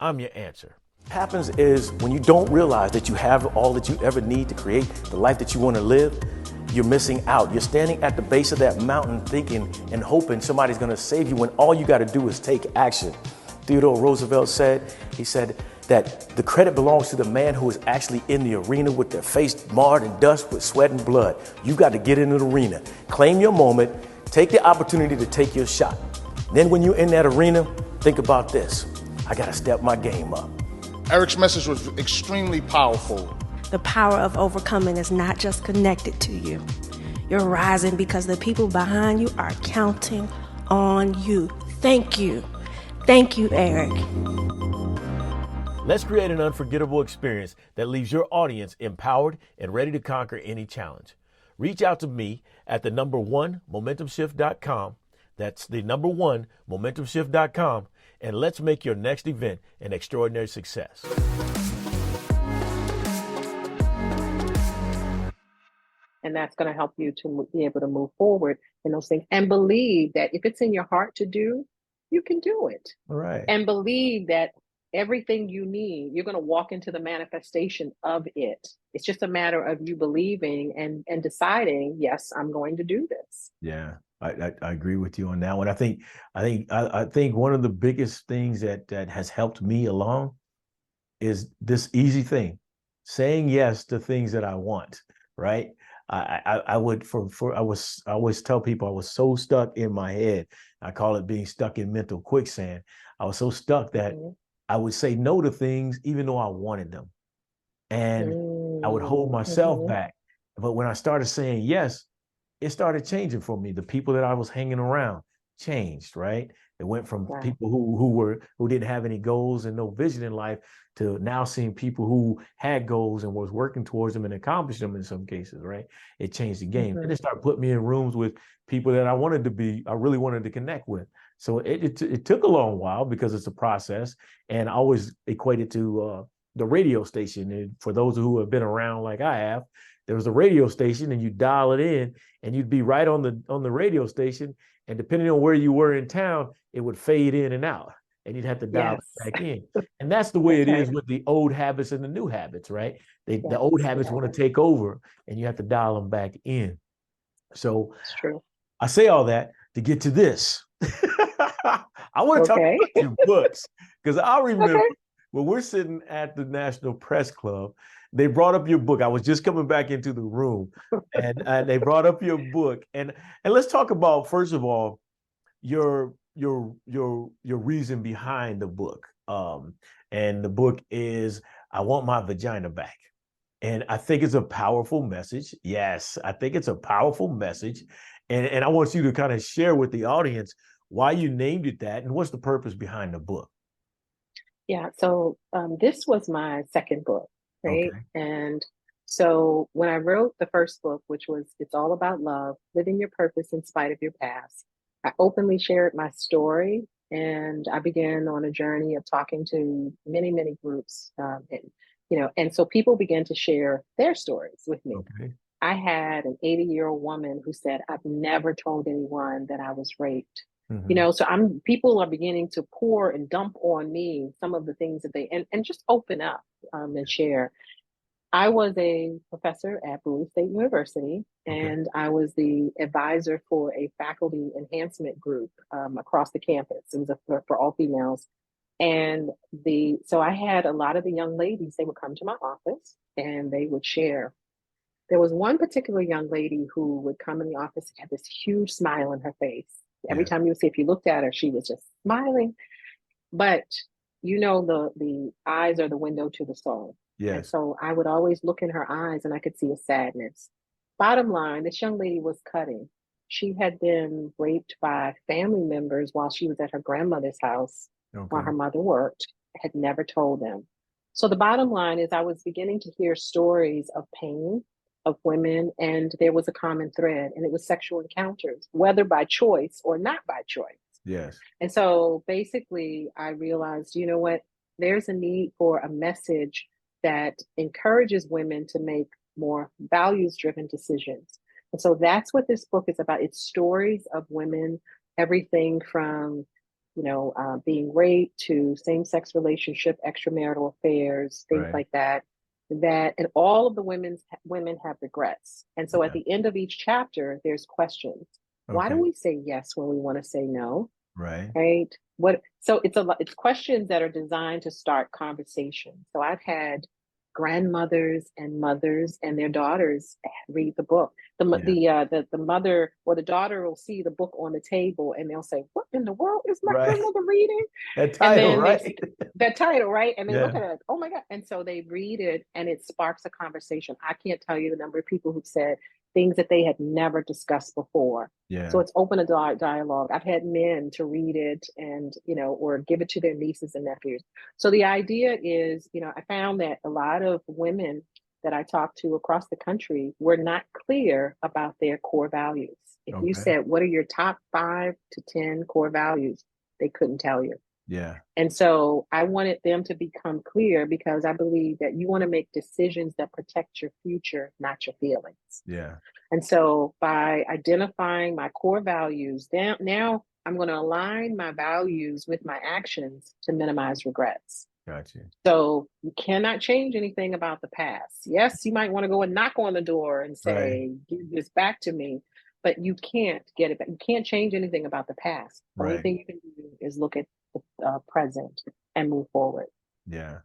I'm your answer. What happens is when you don't realize that you have all that you ever need to create the life that you want to live, you're missing out. You're standing at the base of that mountain thinking and hoping somebody's going to save you when all you got to do is take action. Theodore Roosevelt said. He said that the credit belongs to the man who is actually in the arena with their face marred in dust with sweat and blood. You've got to get into the arena, claim your moment, take the opportunity to take your shot. Then when you're in that arena, think about this. I got to step my game up. Eric's message was extremely powerful. The power of overcoming is not just connected to you. You're rising because the people behind you are counting on you. Thank you. Thank you, Eric. Let's create an unforgettable experience that leaves your audience empowered and ready to conquer any challenge. Reach out to me at the number one momentumshift.com. That's the number one momentumshift.com. And let's make your next event an extraordinary success. And that's going to help you to be able to move forward in those things and believe that if it's in your heart to do, you can do it. All right. And believe that everything you need, you're going to walk into the manifestation of it. It's just a matter of you believing and deciding, yes, I'm going to do this. Yeah, I agree with you on that one. I think one of the biggest things that has helped me along is this easy thing, saying yes to things that I want. Right. I always tell people I was so stuck in my head. I call it being stuck in mental quicksand. I was so stuck that I would say no to things even though I wanted them. And I would hold myself back. But when I started saying yes, it started changing for me. The people that I was hanging around changed, right? It went from people who didn't have any goals and no vision in life to now seeing people who had goals and was working towards them and accomplished them in some cases, right? It changed the game. And it started putting me in rooms with people that I really wanted to connect with. So it took a long while because it's a process, and I always equate it to the radio station. And for those who have been around like I have, there was a radio station and you dial it in and you'd be right on the radio station. And depending on where you were in town, it would fade in and out and you'd have to dial it back in. And that's the way it is with the old habits and the new habits, right? The old habits want to take over and you have to dial them back in. So it's true. I say all that to get to this. I want to talk about your books because I remember when we're sitting at the National Press Club, they brought up your book. I was just coming back into the room and they brought up your book. And let's talk about, first of all, your reason behind the book. And the book is I Want My Vagina Back. And I think it's a powerful message. Yes, I think it's a powerful message. And I want you to kind of share with the audience why you named it that and what's the purpose behind the book. Yeah, so this was my second book, right? Okay. And so when I wrote the first book, which was It's All About Love, Living Your Purpose in Spite of Your Past, I openly shared my story and I began on a journey of talking to many, many groups. And so people began to share their stories with me. Okay. I had an 80-year-old woman who said, I've never told anyone that I was raped. So people are beginning to pour and dump on me some of the things that and just open up and share. I was a professor at Bowie State University, and I was the advisor for a faculty enhancement group across the campus. It was for all females. And so I had a lot of the young ladies, they would come to my office and they would share. There was one particular young lady who would come in the office and had this huge smile on her face. Every time you would see, if you looked at her, she was just smiling. But the eyes are the window to the soul. Yes. And so I would always look in her eyes and I could see a sadness. Bottom line, this young lady was cutting. She had been raped by family members while she was at her grandmother's house while her mother worked, had never told them. So the bottom line is I was beginning to hear stories of pain of women, and there was a common thread, and it was sexual encounters, whether by choice or not by choice. Yes. And so basically I realized, you know what, there's a need for a message that encourages women to make more values-driven decisions. And so that's what this book is about. It's stories of women, everything from, being raped to same-sex relationship, extramarital affairs, things like that. And all of the women have regrets. And so at the end of each chapter, there's questions. Why do we say yes when we want to say no? Right. right? So it's questions that are designed to start conversations. So I've had grandmothers and mothers and their daughters read the book. Yeah. The mother or the daughter will see the book on the table and they'll say, "What in the world is my Right. grandmother reading?" That And title, then right? that title, right? And they Yeah. look at it, "Oh my God." And so they read it and it sparks a conversation. I can't tell you the number of people who've said things that they had never discussed before. So Yeah. it's open a dialogue. I've had men to read it and, or give it to their nieces and nephews. So the idea is, I found that a lot of women that I talked to across the country were not clear about their core values. If you Okay. said, what are your top 5 to 10 core values? They couldn't tell you. Yeah. And so I wanted them to become clear because I believe that you want to make decisions that protect your future, not your feelings. Yeah. And so by identifying my core values, now I'm going to align my values with my actions to minimize regrets. Gotcha. So you cannot change anything about the past. Yes, you might want to go and knock on the door and Right. say, "Give this back to me," but you can't get it back. You can't change anything about the past. The only Right. thing you can do is look at the present and move forward. Yeah.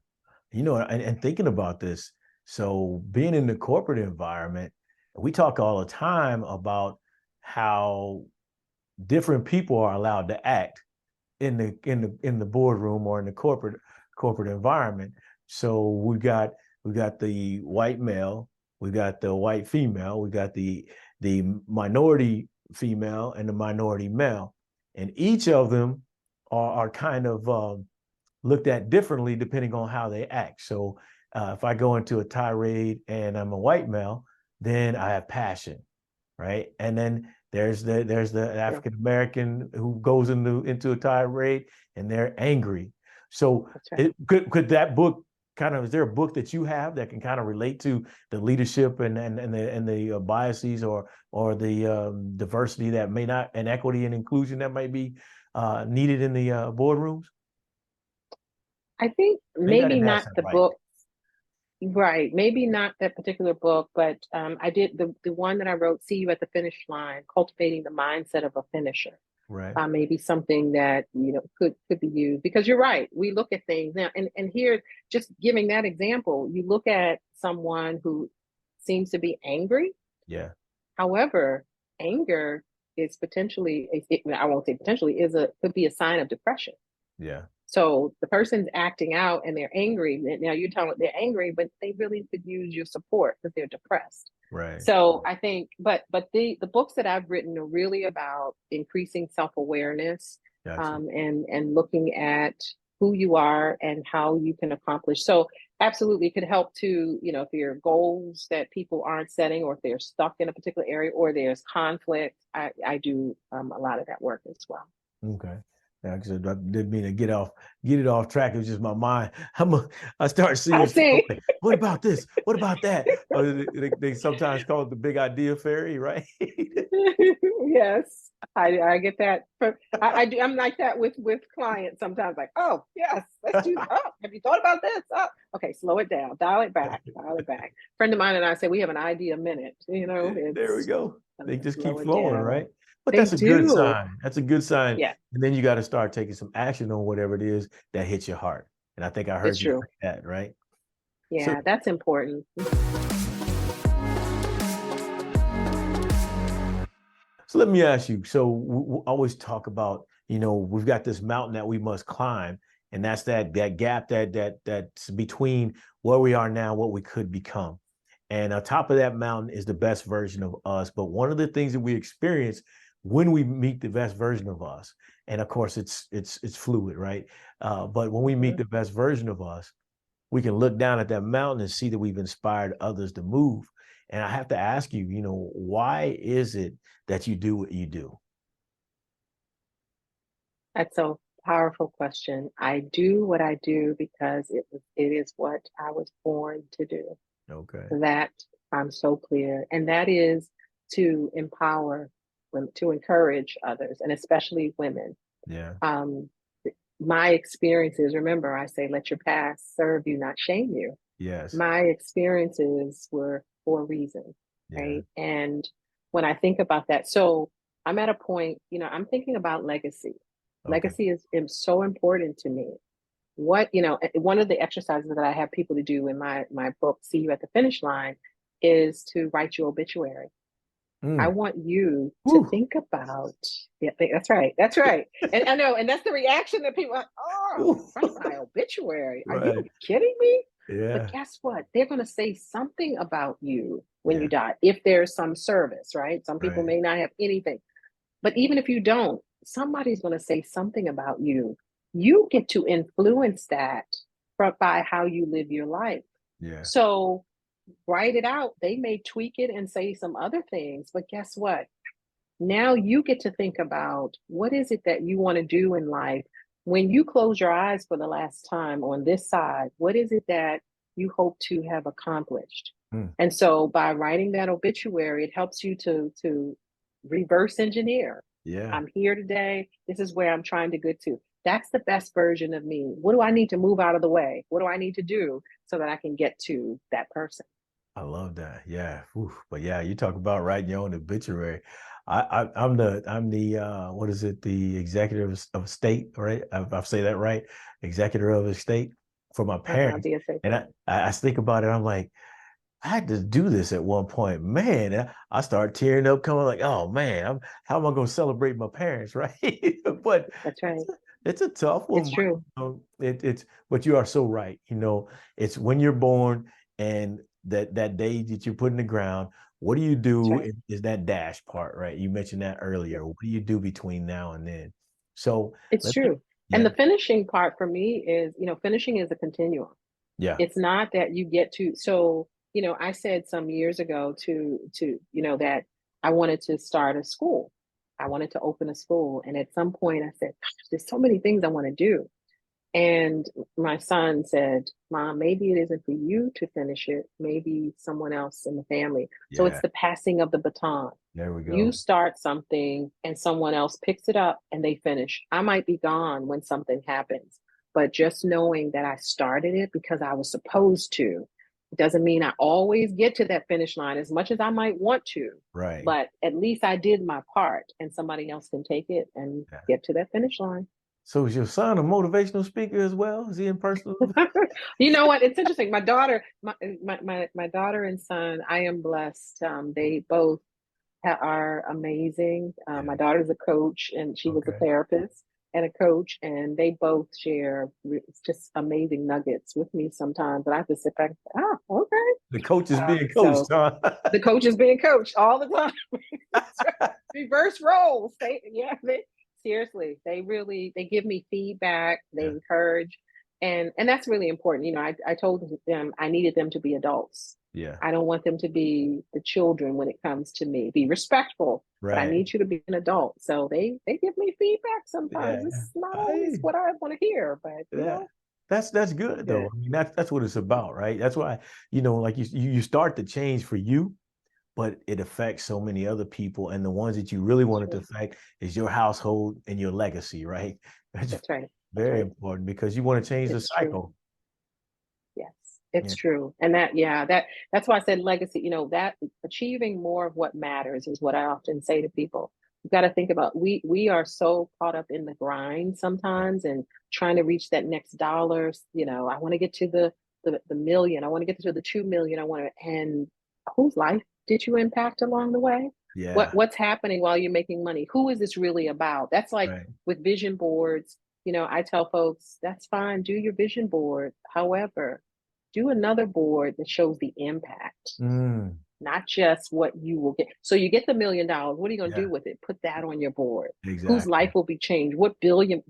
And thinking about this, so being in the corporate environment, we talk all the time about how different people are allowed to act in the boardroom or in the corporate environment. So we got the white male, we got the white female, we got the minority female and the minority male, and each of them are kind of looked at differently depending on how they act. So if I go into a tirade and I'm a white male, then I have passion, right? And then there's the African American who goes into a tirade and they're angry. So That's right. could that book is there a book that you have that can kind of relate to the leadership and the biases or the diversity that may not, and equity and inclusion that might be needed in the boardrooms? I think Maybe I maybe didn't ask not that the right. book. Right. Maybe not that particular book, but I did the one that I wrote, See You at the Finish Line, Cultivating the Mindset of a Finisher. Right. Maybe something that, could be used because you're right. We look at things now and here, just giving that example, you look at someone who seems to be angry. Yeah. However, anger is potentially, I won't say potentially, could be a sign of depression. Yeah. So the person's acting out and they're angry. Now you're telling them they're angry, but they really could use your support because they're depressed. Right. So I think, but the books that I've written are really about increasing self-awareness, Gotcha. and looking at who you are and how you can accomplish. So absolutely, it could help to, if there are goals that people aren't setting, or if they're stuck in a particular area, or there's conflict. I do a lot of that work as well. Okay. Yeah, because I didn't mean to get it off track. It was just my mind. I start seeing I stuff see. like, what about this? What about that? They sometimes call it the big idea fairy, right? Yes, I get that. I do. I'm like that with clients sometimes. Like, oh yes, let's do that. Oh, have you thought about this? Oh, okay, slow it down, dial it back, dial it back. Friend of mine and I say we have an idea a minute. There we It's go. They just keep slow it flowing, down. right? But They that's a good do. sign. That's a good sign. Yeah, And then you got to start taking some action on whatever it is that hits your heart. And I think I it's heard you true. say that, right? So Yeah, that's important. So let me ask you. So we always talk about, we've got this mountain that we must climb, and that's that gap that's between where we are now, what we could become. And on top of that mountain is the best version of us. But one of the things that we experience when we meet the best version of us, and of course it's fluid, right? But when we meet Mhm. the best version of us, we can look down at that mountain and see that we've inspired others to move. And I have to ask you, why is it that you do what you do? That's a powerful question. I do what I do because it is what I was born to do. Okay. That I'm so clear. And that is to empower women, to encourage others, and especially women. Yeah. Um, my experiences, remember, I say, let your past serve you, not shame you. Yes. My experiences were for a reason, Yeah. right? And when I think about that, so I'm at a point, I'm thinking about legacy. Okay. Legacy is so important to me. What, one of the exercises that I have people to do in my book, See You at the Finish Line, is to write your obituary. I Mm. want you to Woo. think about, yeah, that's right. That's right. And I know, and that's the reaction that people are, oh, Woo. write my obituary. Are you Right. kidding me? But Yeah. guess what? They're going to say something about you when Yeah. you die, if there's some service, right? Some people Right. may not have anything. But even if you don't, somebody's going to say something about you. You get to influence that by how you live your life. Yeah. So write it out. They may tweak it and say some other things, but guess what? Now you get to think about what is it that you want to do in life. When you close your eyes for the last time on this side, what is it that you hope to have accomplished? Mm. And so by writing that obituary, it helps you to reverse engineer. Yeah. I'm here today. This is where I'm trying to get to. That's the best version of me. What do I need to move out of the way? What do I need to do so that I can get to that person? I love that. Yeah. Oof. But yeah, you talk about writing your own obituary. I'm the what is it? The executive of state, right? I've say that right. Executive of estate for my parents. DSA. And I think about it. I'm like, I had to do this at one point. Man, I start tearing up, coming like, oh man, how am I going to celebrate my parents, right? But That's right. it's a tough one. It's true. But you are so right. It's when you're born and that day that you put in the ground. What do you That's do? right. Is that dash part, right? You mentioned that earlier. What do you do between now and then? So It's let's, true. And yeah, the finishing part for me is, finishing is a continuum. yeah, It's not that you get to, so, I said some years ago that I wanted to start a school. I wanted to open a school. And at some point I said, "Gosh, there's so many things I want to do." And my son said, "Mom, maybe it isn't for you to finish it. Maybe someone else in the family." So yeah. it's the passing of the baton. There we You go. start something and someone else picks it up and they finish. I might be gone when something happens, but just knowing that I started it because I was supposed to doesn't mean I always get to that finish line as much as I might want to. Right. But at least I did my part and somebody else can take it and Yeah. get to that finish line. So is your son a motivational speaker as well? Is he in personal? You know what? It's interesting. My daughter and son, I am blessed. They both are amazing. Yeah. My daughter's a coach and she was a Okay. therapist and a coach, and they both share just amazing nuggets with me sometimes. And I have to sit back and say, "Oh, okay." The coach is being coached, So huh? the coach is being coached all the time. That's right. Reverse roles. Seriously, they give me feedback, they Yeah. encourage, and that's really important. I told them I needed them to be adults. Yeah. I don't want them to be the children when it comes to me. Be respectful, but I Right. need you to be an adult. So they give me feedback sometimes. Yeah. It's not always I, what I want to hear, but yeah. That's good though. good. I mean, that's what it's about, right? That's why, like you start the change for you, but it affects so many other people. And the ones that you really want it to affect is your household and your legacy, right? That's That's right. That's very right. important because you want to change the It's true. cycle. Yes, Yeah. it's true. And that's why I said legacy, that achieving more of what matters is what I often say to people. You've got to think about we are so caught up in the grind sometimes and trying to reach that next dollar. I want to get to the million, I want to get to the 2 million. And whose life did you impact along the way? Yeah. What's happening while you're making money? Who is this really about? That's like Right. with vision boards. I tell folks, that's fine, do your vision board. However, do another board that shows the impact, Mm, not just what you will get. So you get the $1 million. What are you going to yeah, do with it? Put that on your board. Whose exactly. life will be changed? What building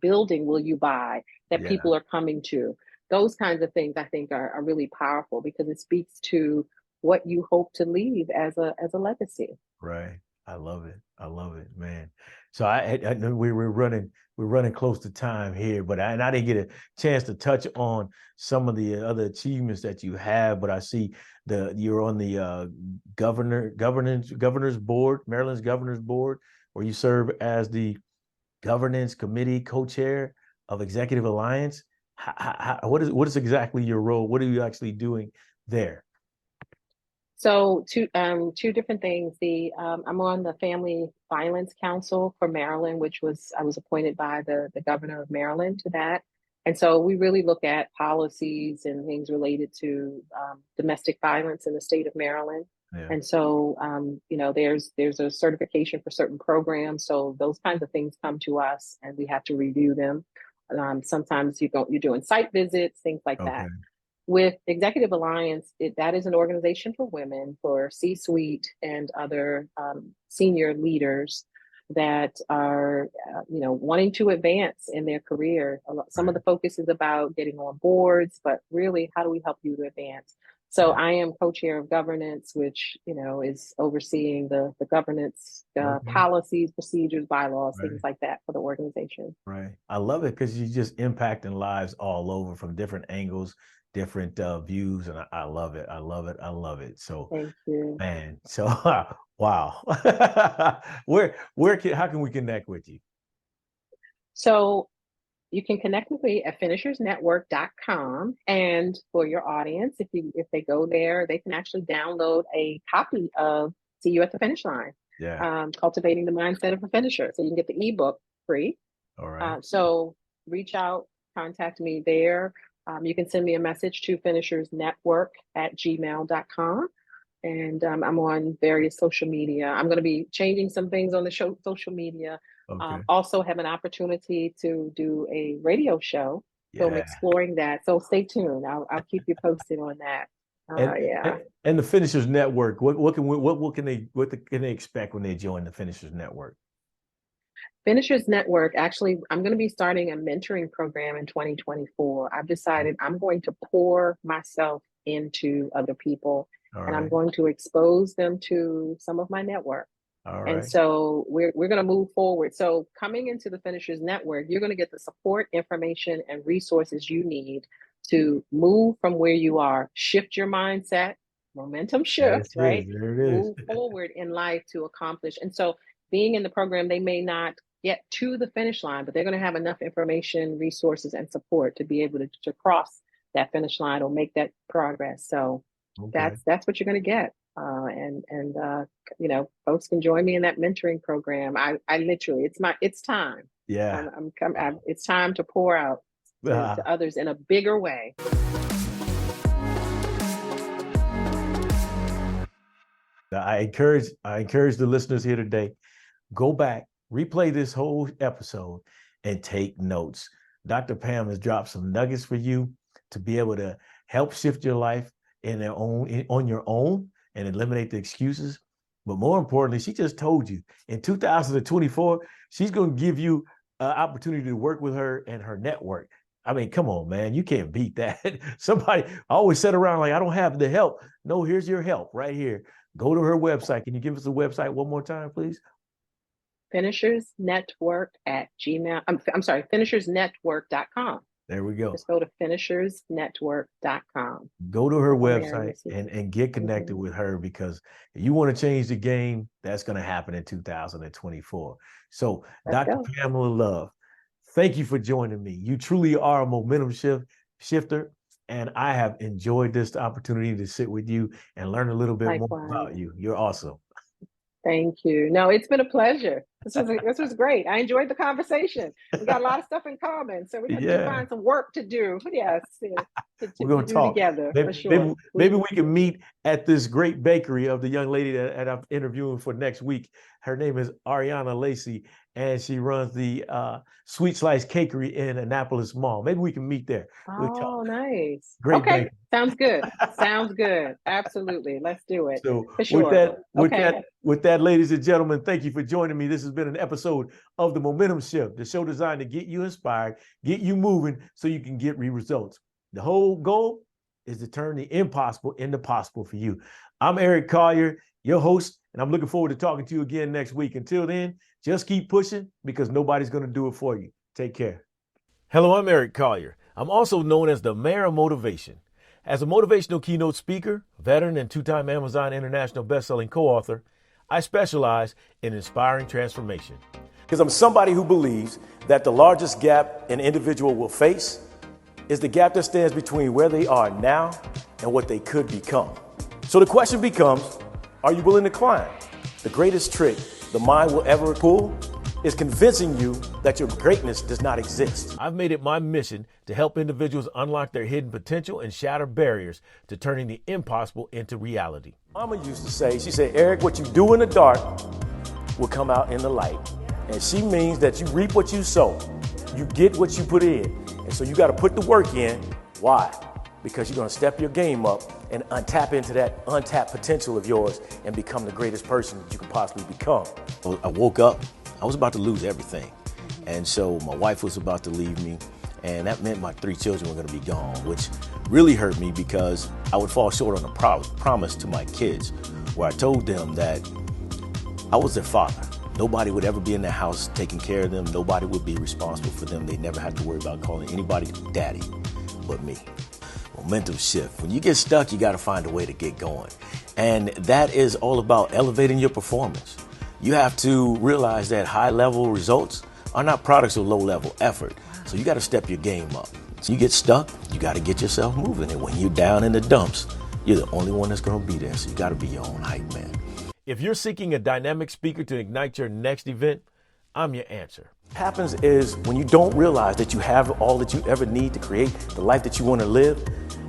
will you buy that Yeah. people are coming to? Those kinds of things I think are really powerful because it speaks to what you hope to leave as a legacy. Right. I love it. I love it, man. So I know we're running close to time here, but I didn't get a chance to touch on some of the other achievements that you have. But I see you're on the governor's board, Maryland's governor's board, where you serve as the governance committee co-chair of Executive Alliance. What is exactly your role? What are you actually doing there? So two different things. I'm on the Family Violence Council for Maryland, I was appointed by the governor of Maryland to that. And so we really look at policies and things related to domestic violence in the state of Maryland. Yeah. And so there's a certification for certain programs. So those kinds of things come to us and we have to review them. Sometimes you're doing site visits, things like that. With Executive Alliance, that is an organization for women, for C-suite and other senior leaders that are, wanting to advance in their career. Some of the focus is about getting on boards, but really, how do we help you to advance? So I am co-chair of governance, which, is overseeing the governance policies, procedures, bylaws, things like that for the organization. Right. I love it because you're just impacting lives all over from different angles, different views, and I love it. I love it. I love it. So, thank you, man. So, wow. How can we connect with you? So you can connect with me at finishersnetwork.com. And for your audience, if they go there, they can actually download a copy of See You at the Finish Line. Yeah. Cultivating the Mindset of a Finisher. So you can get the ebook free. All right. So reach out, contact me there. You can send me a message to finishersnetwork@gmail.com. And I'm on various social media. I'm going to be changing some things on the social media. Also have an opportunity to do a radio show. So I'm exploring that. So stay tuned. I'll keep you posted on that. And the Finishers Network, what can they expect when they join the Finishers Network? Finishers Network, actually, I'm going to be starting a mentoring program in 2024. I've decided I'm going to pour myself into other people, and I'm going to expose them to some of my network. And so we're going to move forward. So coming into the Finishers Network, you're going to get the support, information, and resources you need to move from where you are, shift your mindset, momentum shift, right? Move forward in life to accomplish. And so being in the program, they may not get to the finish line, but they're going to have enough information, resources, and support to be able to cross that finish line or make that progress. So that's what you're going to get. Folks can join me in that mentoring program. I literally, it's time. Yeah. It's time to pour out to others in a bigger way. I encourage the listeners here today, go back, replay this whole episode and take notes. Dr. Pam has dropped some nuggets for you to be able to help shift your life on your own and eliminate the excuses. But more importantly, she just told you in 2024, she's going to give you an opportunity to work with her and her network. I mean, come on, man, you can't beat that. Somebody always sit around like, I don't have the help. No, here's your help right here. Go to her website. Can you give us the website one more time, please? finishersnetwork.com. There we go. Just go to finishersnetwork.com. Go to her website and get connected with her, because if you want to change the game, that's going to happen in 2024. So, Dr. Pamela Love, thank you for joining me. You truly are a momentum shifter, and I have enjoyed this opportunity to sit with you and learn a little bit more about you. You're awesome. Thank you. No, it's been a pleasure. This was great. I enjoyed the conversation. We got a lot of stuff in common, so we're going to find some work to do. Yes, we're going to talk together for sure. Maybe we can meet at this great bakery of the young lady that I'm interviewing for next week. Her name is Ariana Lacey, and she runs the Sweet Slice Cakery in Annapolis Mall. Maybe we can meet there. Oh, nice. Great. Okay, bakery. Sounds good. Sounds good. Absolutely. Let's do it. So for sure. With that, ladies and gentlemen, thank you for joining me. This has been an episode of The Momentum Shift, the show designed to get you inspired, get you moving so you can get results. The whole goal is to turn the impossible into possible for you. I'm Eric Collier, your host, and I'm looking forward to talking to you again next week. Until then, just keep pushing, because nobody's going to do it for you. Take care. Hello, I'm Eric Collier. I'm also known as the Mayor of Motivation. As a motivational keynote speaker, veteran, and 2-time Amazon International best-selling co-author, I specialize in inspiring transformation. Because I'm somebody who believes that the largest gap an individual will face is the gap that stands between where they are now and what they could become. So the question becomes, are you willing to climb? The greatest trick the mind will ever pull is convincing you that your greatness does not exist. I've made it my mission to help individuals unlock their hidden potential and shatter barriers to turning the impossible into reality. Mama used to say, she said, Eric, what you do in the dark will come out in the light. And she means that you reap what you sow. You get what you put in. And so you got to put the work in. Why? Because you're going to step your game up and tap into that untapped potential of yours and become the greatest person that you can possibly become. I woke up, I was about to lose everything. And so my wife was about to leave me, and that meant my 3 children were going to be gone, which really hurt me because I would fall short on a promise to my kids where I told them that I was their father. Nobody would ever be in their house taking care of them. Nobody would be responsible for them. They never had to worry about calling anybody daddy but me. Momentum shift. When you get stuck, you got to find a way to get going. And that is all about elevating your performance. You have to realize that high-level results are not products of low-level effort. So you got to step your game up. So you get stuck, you got to get yourself moving. And when you're down in the dumps, you're the only one that's going to be there. So you got to be your own hype man. If you're seeking a dynamic speaker to ignite your next event, I'm your answer. What happens is when you don't realize that you have all that you ever need to create the life that you want to live,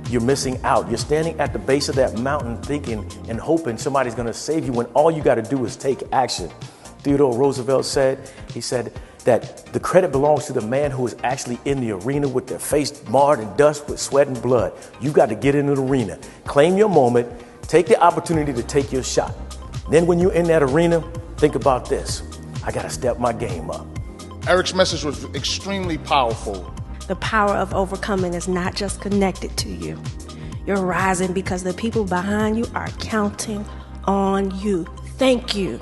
you're missing out. You're standing at the base of that mountain thinking and hoping somebody's going to save you when all you got to do is take action. Theodore Roosevelt said, he said that the credit belongs to the man who is actually in the arena with their face marred in dust with sweat and blood. You've got to get into the arena, claim your moment, take the opportunity to take your shot. Then when you're in that arena, think about this. I got to step my game up. Eric's message was extremely powerful. The power of overcoming is not just connected to you. You're rising because the people behind you are counting on you. Thank you.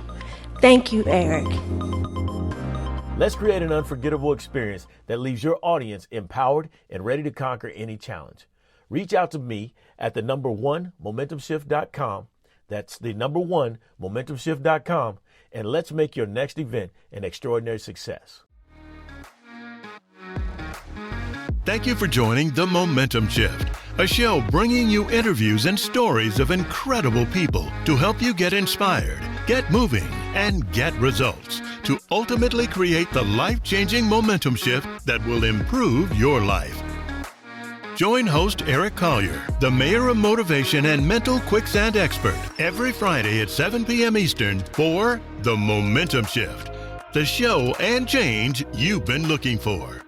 Thank you, Eric. Let's create an unforgettable experience that leaves your audience empowered and ready to conquer any challenge. Reach out to me at #1momentumshift.com. That's #1momentumshift.com, and let's make your next event an extraordinary success. Thank you for joining The Momentum Shift, a show bringing you interviews and stories of incredible people to help you get inspired, get moving, and get results to ultimately create the life-changing momentum shift that will improve your life. Join host Eric Collier, the mayor of motivation and mental quicksand expert, every Friday at 7 p.m. Eastern for The Momentum Shift, the show and change you've been looking for.